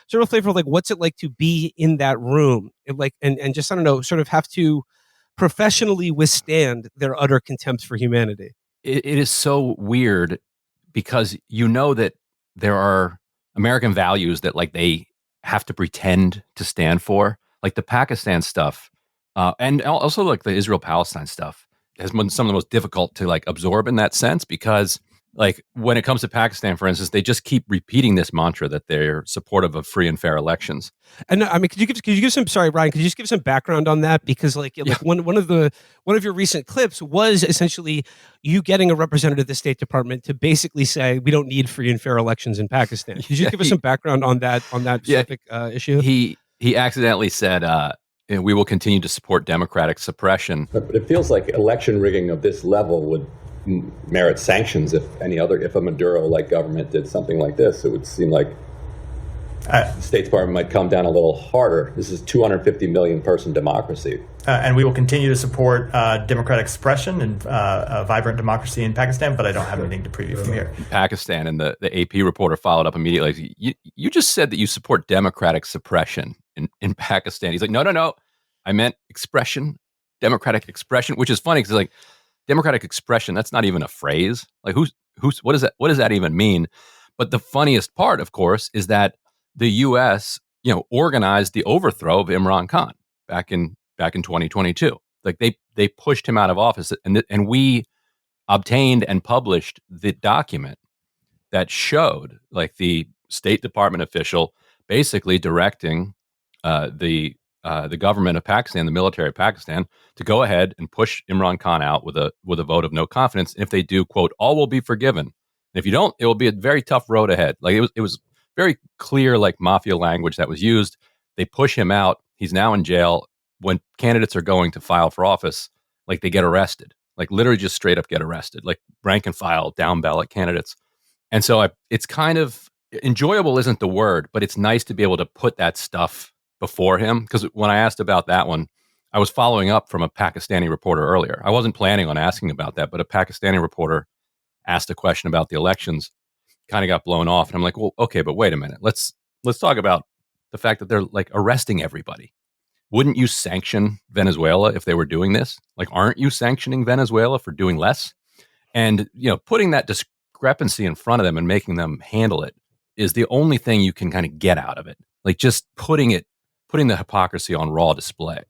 sort of flavor of like what's it like to be in that room, and just I don't know, sort of have to professionally withstand their utter contempt for humanity. It is so weird because you know that there are American values that like they have to pretend to stand for, like the Pakistan stuff, and also like the Israel Palestine stuff has been some of the most difficult to like absorb in that sense because like when it comes to Pakistan, for instance, they just keep repeating this mantra that they're supportive of free and fair elections. And I mean, could you give some? Sorry, Ryan. Could you just give some background on that? Because Yeah. one of your recent clips was essentially you getting a representative of the State Department to basically say we don't need free and fair elections in Pakistan. Could you Yeah, give us some background on that yeah, specific issue? he accidentally said, "We will continue to support democratic suppression." But it feels like election rigging of this level would merit sanctions if a Maduro-like government did something like this. It would seem like the State Department might come down a little harder. This is 250 million person democracy. And we will continue to support democratic suppression and a vibrant democracy in Pakistan, but I don't have anything to preview from here. Pakistan, and the AP reporter followed up immediately. You just said that you support democratic suppression in Pakistan. He's like, no, I meant expression, democratic expression, which is funny because like democratic expression, that's not even a phrase. Like what does that even mean? But the funniest part, of course, is that the U.S. organized the overthrow of Imran Khan back in 2022. Like they pushed him out of office, and we obtained and published the document that showed like the State Department official basically directing the government of Pakistan, the military of Pakistan, to go ahead and push Imran Khan out with a vote of no confidence. And if they do, quote, all will be forgiven. And if you don't, it will be a very tough road ahead. Like it was very clear, like mafia language that was used. They push him out. He's now in jail. When candidates are going to file for office, like they get arrested, like literally just straight up get arrested, like rank and file down ballot candidates. And so it's kind of enjoyable isn't the word, but it's nice to be able to put that stuff before him. Because when I asked about that one, I was following up from a Pakistani reporter earlier. I wasn't planning on asking about that, but a Pakistani reporter asked a question about the elections, kind of got blown off. And I'm like, well, okay, but wait a minute. Let's talk about the fact that they're like arresting everybody. Wouldn't you sanction Venezuela if they were doing this? Like, aren't you sanctioning Venezuela for doing less? And, putting that discrepancy in front of them and making them handle it is the only thing you can kind of get out of it. Like just putting the hypocrisy on raw display.